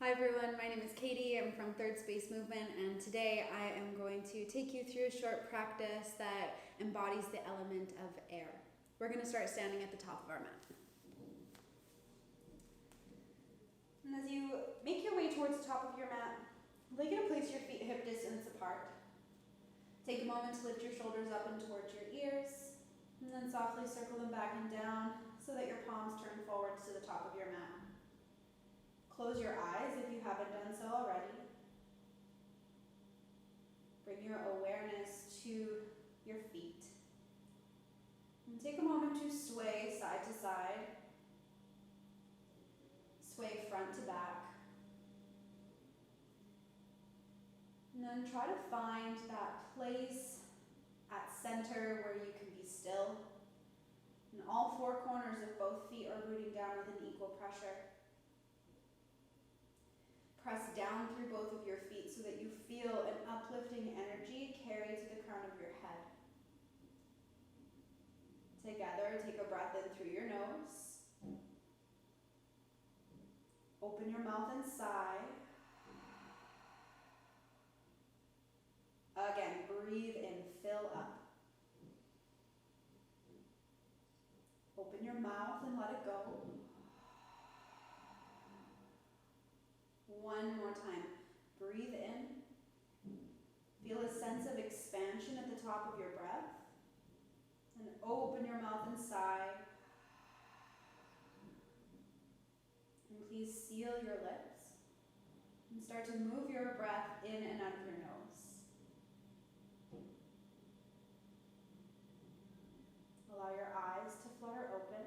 Hi everyone, my name is Katie. I'm from Third Space Movement, and today I am going to take you through a short practice that embodies the element of air. We're going to start standing at the top of our mat. And as you make your way towards the top of your mat, I'd like you to place your feet hip distance apart. Take a moment to lift your shoulders up and towards your ears, and then softly circle them back and down so that your palms turn forwards to the top of your mat. Close your eyes if you haven't done so already. Bring your awareness to your feet. And take a moment to sway side to side. Sway front to back. And then try to find that place at center where you can be still. And all four corners of both feet are rooting down with an equal pressure. Press down through both of your feet so that you feel an uplifting energy carry to the crown of your head. Together, take a breath in through your nose. Open your mouth and sigh. Again, breathe in, fill up. Open your mouth and let it go. One more time. Breathe in. Feel a sense of expansion at the top of your breath. And open your mouth and sigh. And please seal your lips. And start to move your breath in and out of your nose. Allow your eyes to flutter open.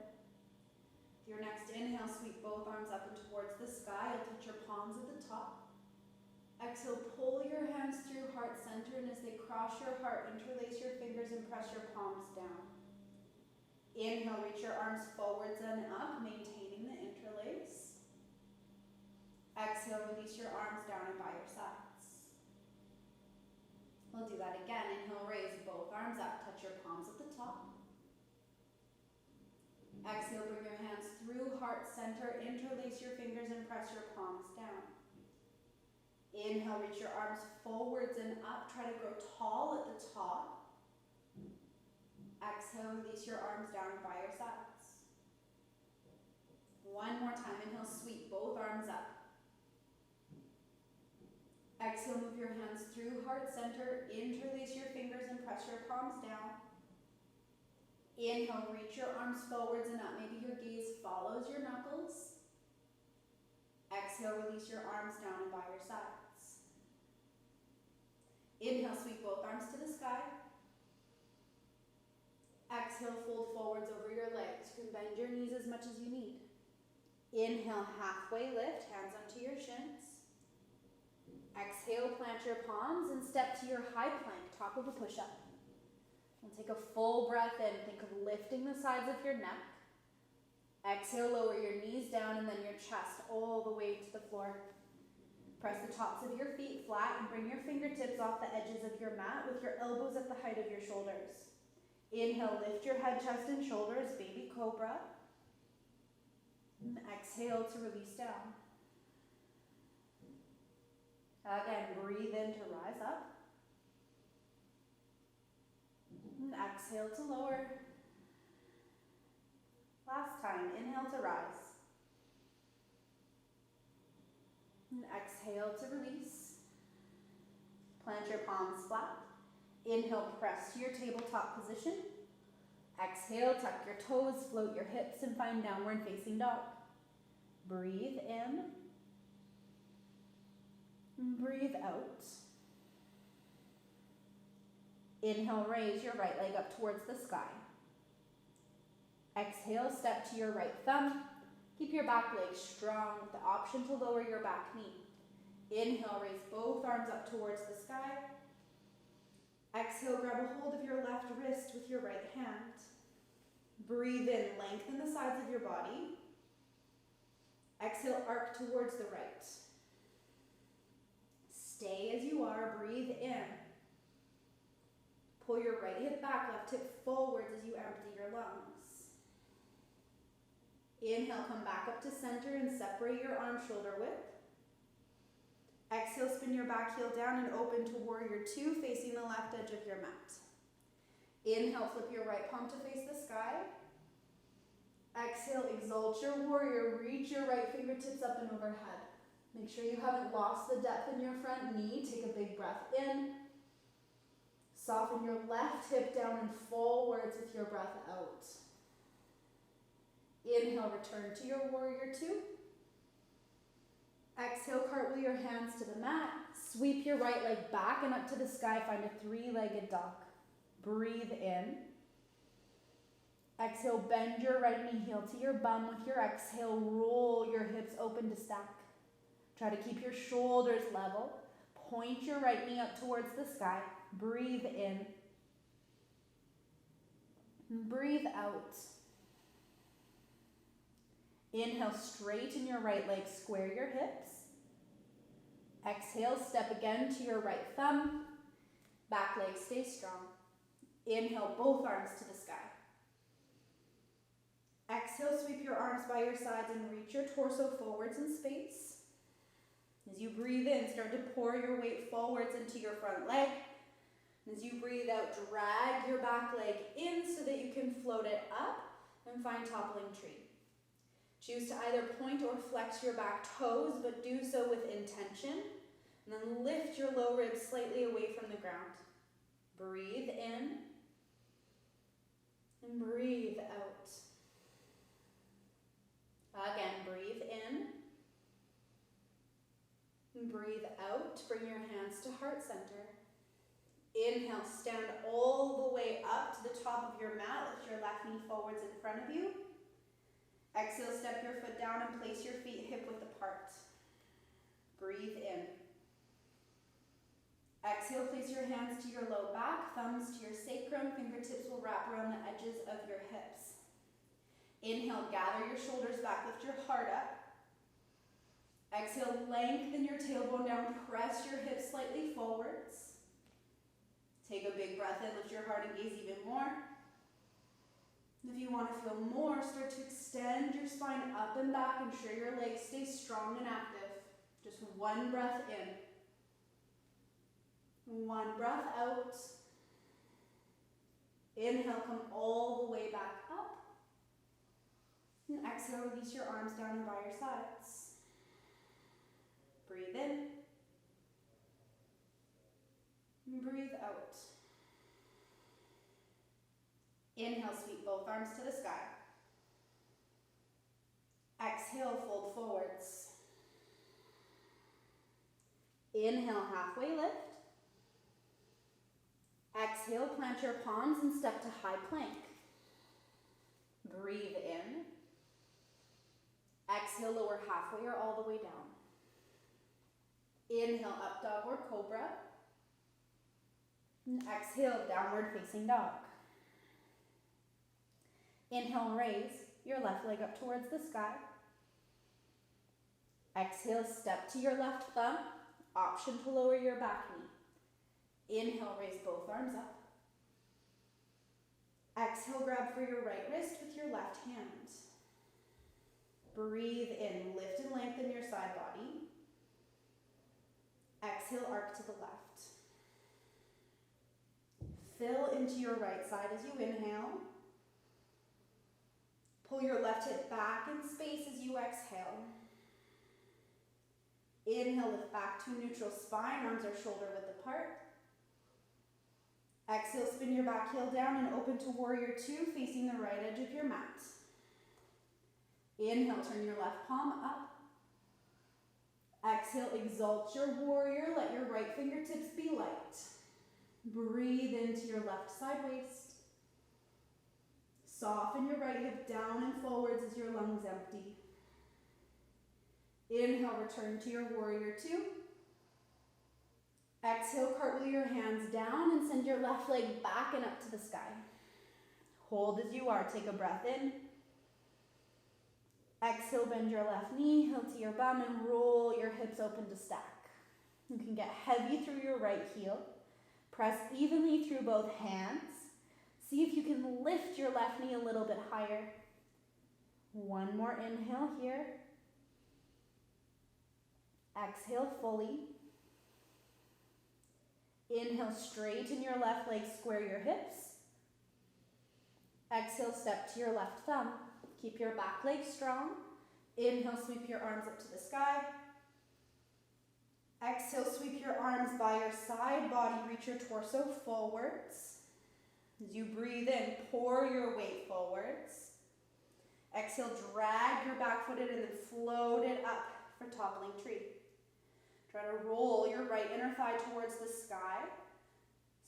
With your next inhale, sweep both arms up and towards the sky. You'll touch your palms at the top. Exhale, pull your hands through heart center, and as they cross your heart, interlace your fingers and press your palms down. Inhale, reach your arms forwards and up, maintaining the interlace. Exhale, release your arms down and by your sides. We'll do that again. Inhale, raise both arms up, touch your palms at the top. Exhale, bring your hands through heart center, interlace your fingers and press your palms down. Inhale, reach your arms forwards and up, try to grow tall at the top. Exhale, release your arms down by your sides. One more time, inhale, sweep both arms up. Exhale, move your hands through heart center, interlace your fingers and press your palms down. Inhale, reach your arms forwards and up. Maybe your gaze follows your knuckles. Exhale, release your arms down and by your sides. Inhale, sweep both arms to the sky. Exhale, fold forwards over your legs. You can bend your knees as much as you need. Inhale, halfway lift, hands onto your shins. Exhale, plant your palms and step to your high plank, top of a push-up. And take a full breath in. Think of lifting the sides of your neck. Exhale, lower your knees down and then your chest all the way to the floor. Press the tops of your feet flat and bring your fingertips off the edges of your mat with your elbows at the height of your shoulders. Inhale, lift your head, chest, and shoulders, baby cobra. And exhale to release down. Again, breathe in to rise up. And exhale to lower. Last time, inhale to rise. And exhale to release. Plant your palms flat. Inhale, press to your tabletop position. Exhale, tuck your toes, float your hips, and find downward facing dog. Breathe in. And breathe out. Inhale, raise your right leg up towards the sky. Exhale, step to your right thumb. Keep your back leg strong with the option to lower your back knee. Inhale, raise both arms up towards the sky. Exhale, grab a hold of your left wrist with your right hand. Breathe in, lengthen the sides of your body. Exhale, arc towards the right. Stay as you are, breathe in. Pull your right hip back, left hip forwards as you empty your lungs. Inhale, come back up to center and separate your arms shoulder width. Exhale, spin your back heel down and open to warrior two, facing the left edge of your mat. Inhale, flip your right palm to face the sky. Exhale, exalt your warrior, reach your right fingertips up and overhead. Make sure you haven't lost the depth in your front knee. Take a big breath in. Soften your left hip down and forwards with your breath out. Inhale, return to your warrior two. Exhale, cartwheel your hands to the mat. Sweep your right leg back and up to the sky. Find a three-legged dog. Breathe in. Exhale, bend your right knee heel to your bum. With your exhale, roll your hips open to stack. Try to keep your shoulders level. Point your right knee up towards the sky. Breathe in. Breathe out. Inhale, straighten your right leg, square your hips. Exhale, step again to your right thumb. Back leg stays strong. Inhale, both arms to the sky. Exhale, sweep your arms by your sides and reach your torso forwards in space. As you breathe in, start to pour your weight forwards into your front leg. As you breathe out, drag your back leg in so that you can float it up and find toppling tree. Choose to either point or flex your back toes, but do so with intention. And then lift your low ribs slightly away from the ground. Breathe in and breathe out. Again, breathe in and breathe out. Bring your hands to heart center. Inhale, stand all the way up to the top of your mat. Lift your left knee forwards in front of you. Exhale, step your foot down and place your feet hip width apart. Breathe in. Exhale, place your hands to your low back, thumbs to your sacrum, fingertips will wrap around the edges of your hips. Inhale, gather your shoulders back, lift your heart up. Exhale, lengthen your tailbone down, press your hips slightly forwards. Take a big breath in, lift your heart and gaze even more. If you want to feel more, start to extend your spine up and back. Ensure your legs stay strong and active. Just one breath in. One breath out. Inhale, come all the way back up. And exhale, release your arms down and by your sides. Breathe in. And breathe out. Inhale, sweep both arms to the sky. Exhale, fold forwards. Inhale, halfway lift. Exhale, plant your palms and step to high plank. Breathe in. Exhale, lower halfway or all the way down. Inhale, up dog or cobra. And exhale, downward facing dog. Inhale, raise your left leg up towards the sky. Exhale, step to your left thumb. Option to lower your back knee. Inhale, raise both arms up. Exhale, grab for your right wrist with your left hand. Breathe in, lift and lengthen your side body. Exhale, arc to the left. Fill into your right side as you inhale. Pull your left hip back in space as you exhale. Inhale, lift back to neutral spine, arms are shoulder width apart. Exhale, spin your back heel down and open to warrior two, facing the right edge of your mat. Inhale, turn your left palm up. Exhale, exalt your warrior, let your right fingertips be light. Breathe into your left side waist. Soften your right hip down and forwards as your lungs empty. Inhale, return to your warrior two. Exhale, cartwheel your hands down and send your left leg back and up to the sky. Hold as you are, take a breath in. Exhale, bend your left knee, heel to your bum, and roll your hips open to stack. You can get heavy through your right heel. Press evenly through both hands. See if you can lift your left knee a little bit higher. One more inhale here. Exhale fully. Inhale, straighten your left leg, square your hips. Exhale, step to your left thumb. Keep your back leg strong. Inhale, sweep your arms up to the sky. Exhale, sweep your arms by your side body, reach your torso forwards. As you breathe in, pour your weight forwards. Exhale, drag your back foot in and then float it up for toppling tree. Try to roll your right inner thigh towards the sky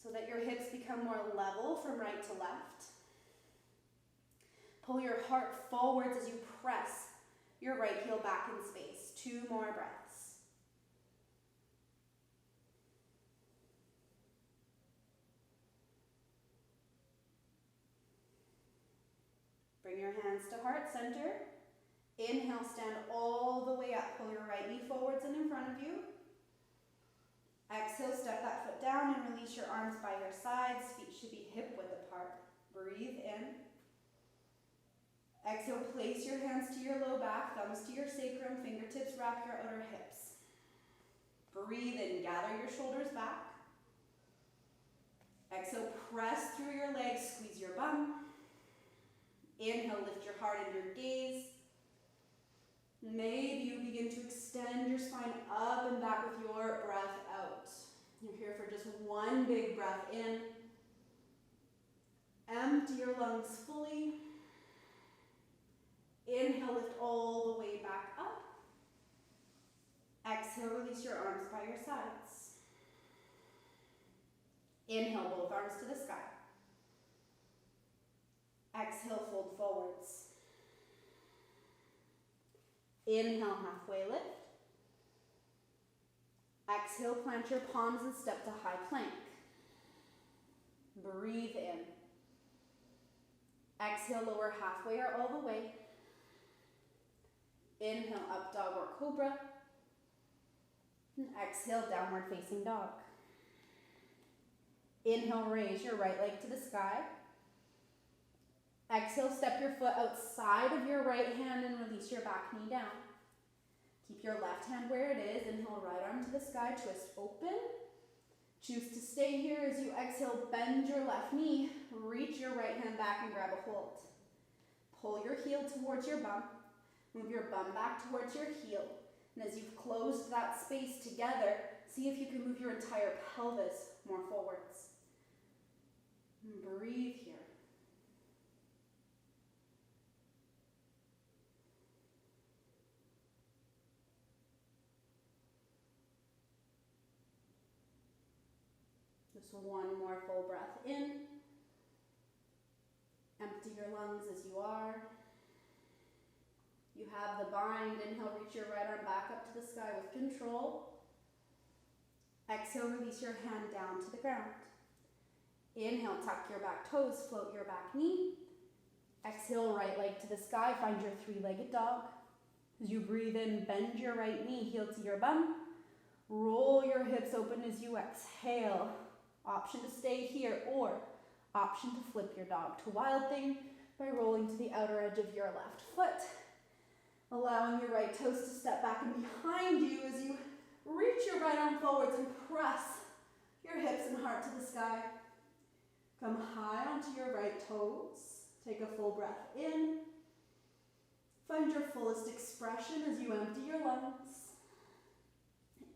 so that your hips become more level from right to left. Pull your heart forwards as you press your right heel back in space. 2 more breaths. Bring your hands to heart center. Inhale, stand all the way up. Pull your right knee forwards and in front of you. Exhale, step that foot down and release your arms by your sides. Feet should be hip width apart. Breathe in. Exhale, place your hands to your low back, thumbs to your sacrum, fingertips wrap your outer hips. Breathe in, gather your shoulders back. Exhale, press through your legs, squeeze your bum. Inhale, lift your heart and your gaze. Maybe you begin to extend your spine up and back with your breath out. You're here for just 1 big breath in. Empty your lungs fully. Inhale, lift all the way back up. Exhale, release your arms by your sides. Inhale, both arms to the sky. Exhale, fold forwards. Inhale, halfway lift. Exhale, plant your palms and step to high plank. Breathe in. Exhale, lower halfway or all the way. Inhale, up dog or cobra. And exhale, downward facing dog. Inhale, raise your right leg to the sky. Exhale, step your foot outside of your right hand and release your back knee down. Keep your left hand where it is. Inhale, right arm to the sky, twist open. Choose to stay here as you exhale, bend your left knee, reach your right hand back and grab a hold. Pull your heel towards your bum. Move your bum back towards your heel. And as you've closed that space together, see if you can move your entire pelvis more forwards. And breathe here. Just 1 more full breath in. Empty your lungs as you are. You have the bind. Inhale, reach your right arm back up to the sky with control. Exhale, release your hand down to the ground. Inhale, tuck your back toes, float your back knee. Exhale, right leg to the sky, find your 3-legged dog. As you breathe in, bend your right knee, heel to your bum. Roll your hips open as you exhale. Option to stay here or option to flip your dog to wild thing by rolling to the outer edge of your left foot. Allowing your right toes to step back and behind you as you reach your right arm forwards and press your hips and heart to the sky. Come high onto your right toes. Take a full breath in. Find your fullest expression as you empty your lungs.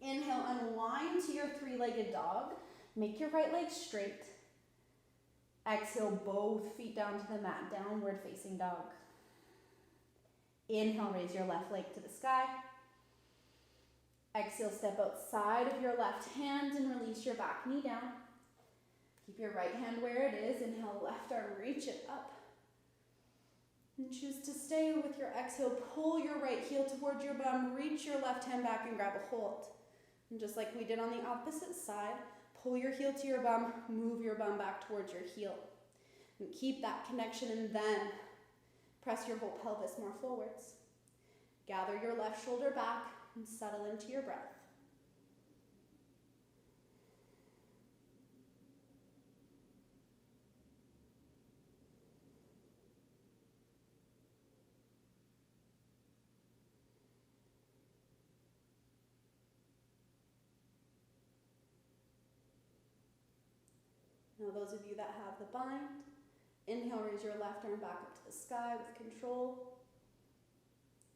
Inhale, unwind to your 3-legged dog. Make your right leg straight. Exhale, both feet down to the mat, downward facing dog. Inhale, raise your left leg to the sky. Exhale, step outside of your left hand and release your back knee down. Keep your right hand where it is. Inhale, left arm, reach it up. And choose to stay with your exhale. Pull your right heel towards your bum. Reach your left hand back and grab a hold. And just like we did on the opposite side, pull your heel to your bum. Move your bum back towards your heel. And keep that connection and then press your whole pelvis more forwards. Gather your left shoulder back and settle into your breath. Now those of you that have the bind, inhale, raise your left arm back up to the sky with control.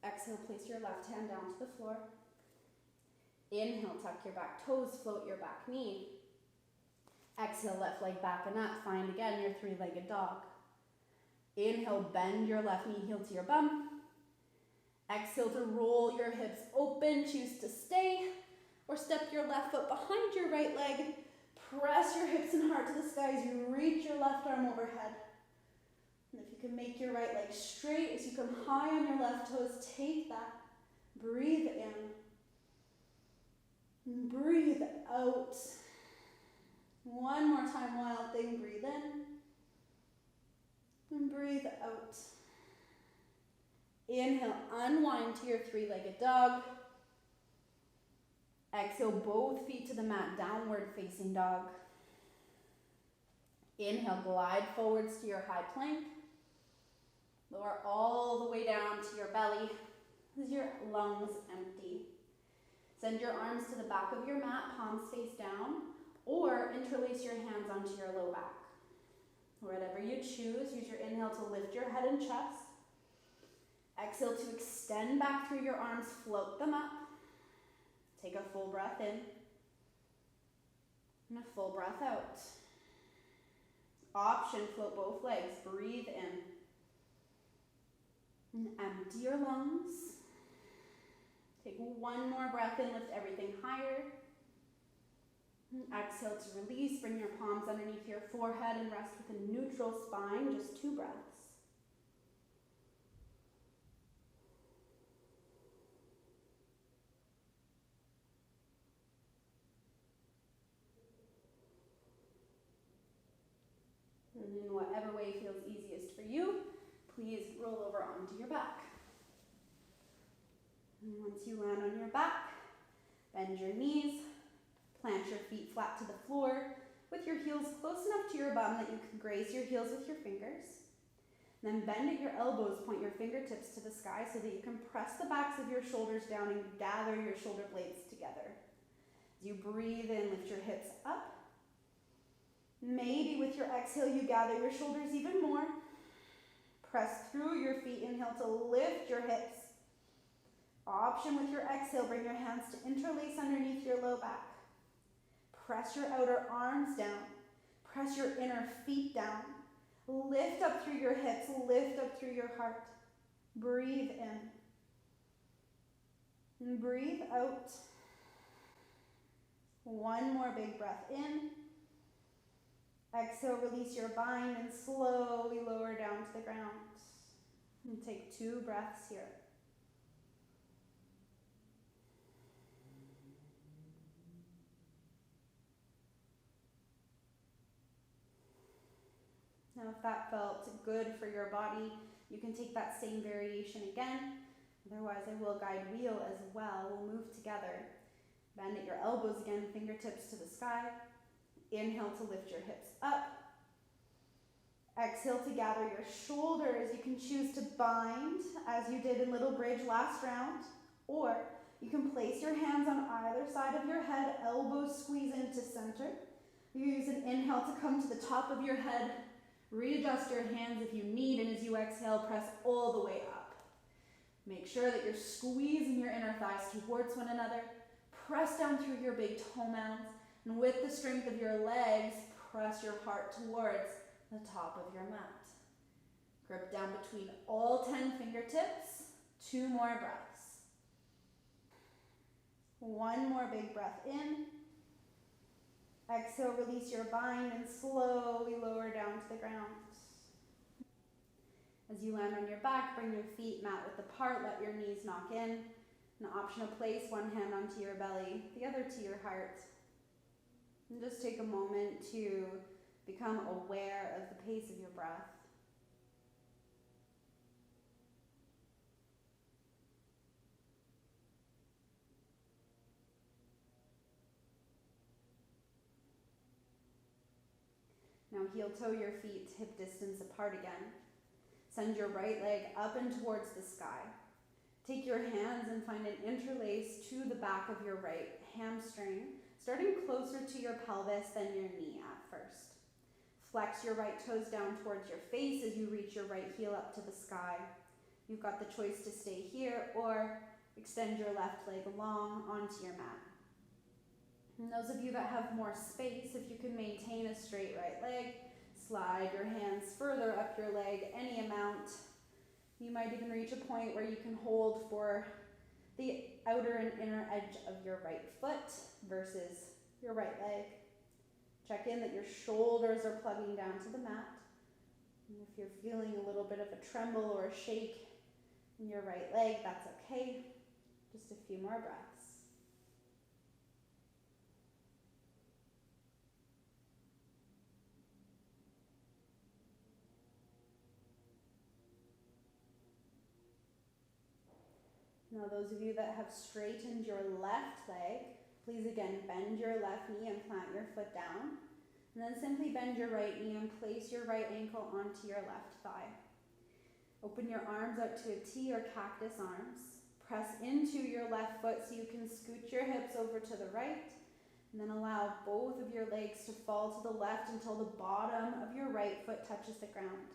Exhale, place your left hand down to the floor. Inhale, tuck your back toes, float your back knee. Exhale, left leg back and up. Find again your three-legged dog. Inhale, bend your left knee heel to your bum. Exhale to roll your hips open, choose to stay, or step your left foot behind your right leg. Press your hips and heart to the sky as you reach your left arm overhead. And if you can make your right leg straight as you come high on your left toes, take that. Breathe in. Breathe out. One more time, wild thing. Breathe in. And breathe out. Inhale, unwind to your three-legged dog. Exhale, both feet to the mat, downward facing dog. Inhale, glide forwards to your high plank. Lower all the way down to your belly as your lungs empty. Send your arms to the back of your mat, palms face down, or interlace your hands onto your low back. Whatever you choose, use your inhale to lift your head and chest. Exhale to extend back through your arms, float them up. Take a full breath in and a full breath out. Option, float both legs, breathe in. And empty your lungs. Take one more breath in, lift everything higher. And exhale to release, bring your palms underneath your forehead and rest with a neutral spine, just 2 breaths. And in whatever way feels easiest for you, please roll over onto your back. And once you land on your back, bend your knees, plant your feet flat to the floor with your heels close enough to your bum that you can graze your heels with your fingers. And then bend at your elbows, point your fingertips to the sky so that you can press the backs of your shoulders down and gather your shoulder blades together. As you breathe in, lift your hips up. Maybe with your exhale, you gather your shoulders even more. Press through your feet. Inhale to lift your hips. Option with your exhale, bring your hands to interlace underneath your low back. Press your outer arms down. Press your inner feet down. Lift up through your hips. Lift up through your heart. Breathe in. And breathe out. One more big breath in. Exhale, release your bind and slowly lower down to the ground. And take 2 breaths here. Now if that felt good for your body, you can take that same variation again. Otherwise, I will guide wheel as well. We'll move together. Bend at your elbows again, fingertips to the sky. Inhale to lift your hips up. Exhale to gather your shoulders. You can choose to bind as you did in Little Bridge last round, or you can place your hands on either side of your head, elbows squeeze into center. You use an inhale to come to the top of your head. Readjust your hands if you need, and as you exhale, press all the way up. Make sure that you're squeezing your inner thighs towards one another. Press down through your big toe mounds, and with the strength of your legs, press your heart towards the top of your mat. Grip down between all 10 fingertips. 2 more breaths. 1 more big breath in. Exhale, release your bind and slowly lower down to the ground. As you land on your back, bring your feet mat width apart, let your knees knock in. An optional place, one hand onto your belly, the other to your heart. And just take a moment to become aware of the pace of your breath. Now heel toe your feet hip distance apart again. Send your right leg up and towards the sky. Take your hands and find an interlace to the back of your right hamstring, starting closer to your pelvis than your knee at first. Flex your right toes down towards your face as you reach your right heel up to the sky. You've got the choice to stay here or extend your left leg long onto your mat. And those of you that have more space, if you can maintain a straight right leg, slide your hands further up your leg, any amount. You might even reach a point where you can hold for the outer and inner edge of your right foot versus your right leg. Check in that your shoulders are plugging down to the mat. And if you're feeling a little bit of a tremble or a shake in your right leg, that's okay. Just a few more breaths. Now those of you that have straightened your left leg, please again bend your left knee and plant your foot down. And then simply bend your right knee and place your right ankle onto your left thigh. Open your arms out to a T or cactus arms. Press into your left foot so you can scoot your hips over to the right. And then allow both of your legs to fall to the left until the bottom of your right foot touches the ground.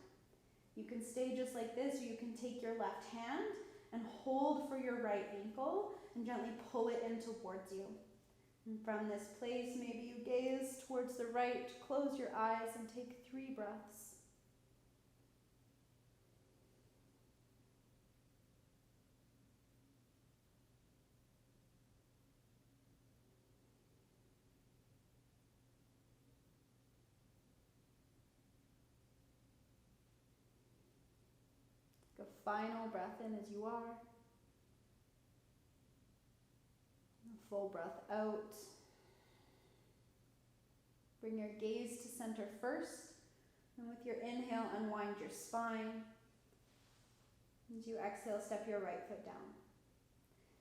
You can stay just like this, or you can take your left hand and hold for your right ankle and gently pull it in towards you. And from this place, maybe you gaze towards the right, close your eyes and take 3 breaths. Take a final breath in as you are. A full breath out. Bring your gaze to center first, and with your inhale, unwind your spine. As you exhale, step your right foot down.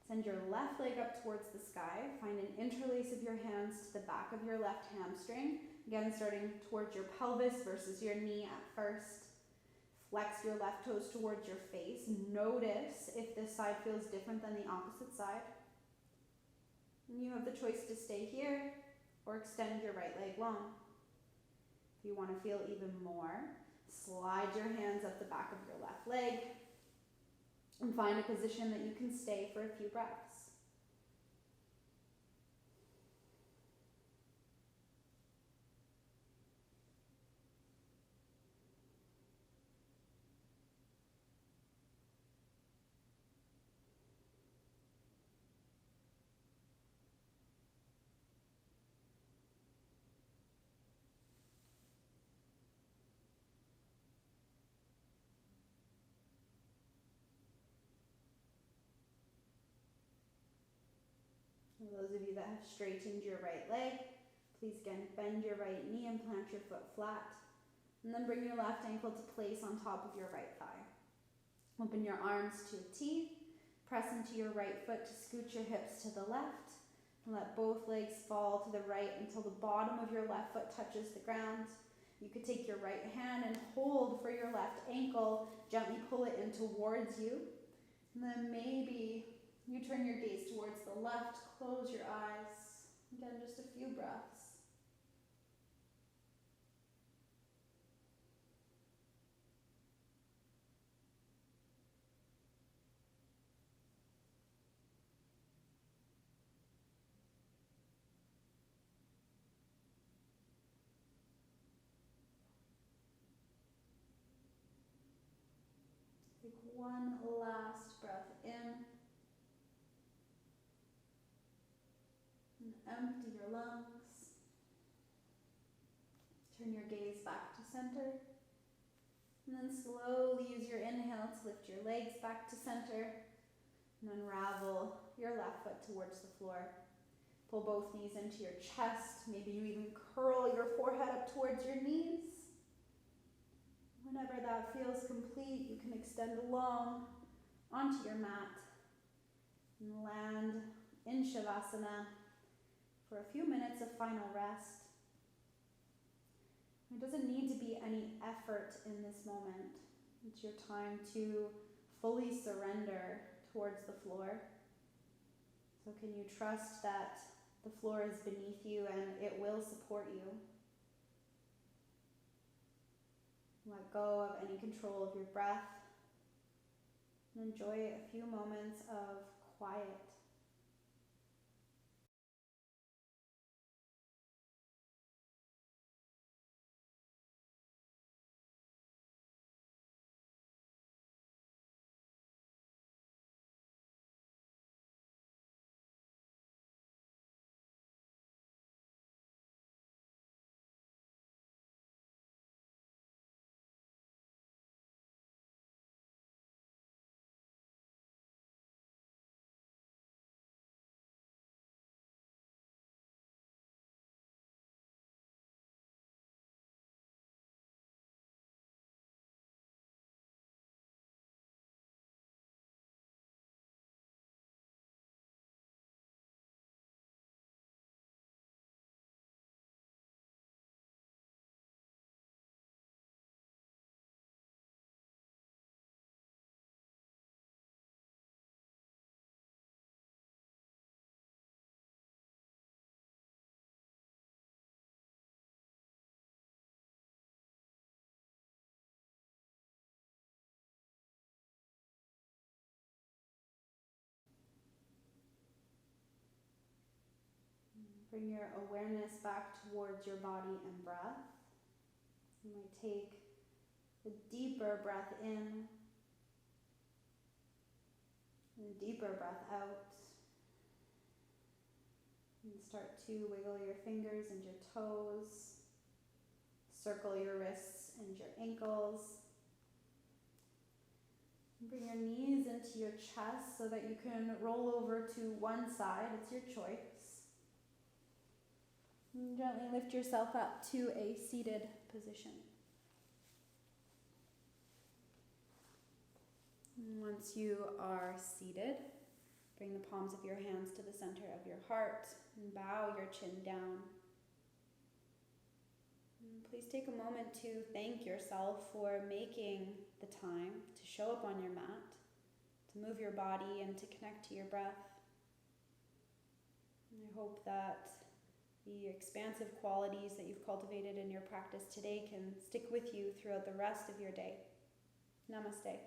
Send your left leg up towards the sky. Find an interlace of your hands to the back of your left hamstring. Again, starting towards your pelvis versus your knee at first. Flex your left toes towards your face. Notice if this side feels different than the opposite side. And you have the choice to stay here or extend your right leg long. If you want to feel even more, slide your hands up the back of your left leg and find a position that you can stay for a few breaths. For those of you that have straightened your right leg, please again bend your right knee and plant your foot flat. And then bring your left ankle to place on top of your right thigh. Open your arms to a T. Press into your right foot to scoot your hips to the left. And let both legs fall to the right until the bottom of your left foot touches the ground. You could take your right hand and hold for your left ankle. Gently pull it in towards you. And then maybe you turn your gaze towards the left, close your eyes. Again, just a few breaths. Take one last breath in. Empty your lungs. Turn your gaze back to center. And then slowly use your inhale to lift your legs back to center. And unravel your left foot towards the floor. Pull both knees into your chest. Maybe you even curl your forehead up towards your knees. Whenever that feels complete, you can extend long onto your mat and land in Shavasana for a few minutes of final rest. There doesn't need to be any effort in this moment. It's your time to fully surrender towards the floor. So can you trust that the floor is beneath you and it will support you? Let go of any control of your breath and enjoy a few moments of quiet. Bring your awareness back towards your body and breath. You might take a deeper breath in and a deeper breath out. And start to wiggle your fingers and your toes. Circle your wrists and your ankles. Bring your knees into your chest so that you can roll over to one side. It's your choice. And gently lift yourself up to a seated position. And once you are seated, bring the palms of your hands to the center of your heart and bow your chin down. And please take a moment to thank yourself for making the time to show up on your mat, to move your body and to connect to your breath. And I hope that the expansive qualities that you've cultivated in your practice today can stick with you throughout the rest of your day. Namaste.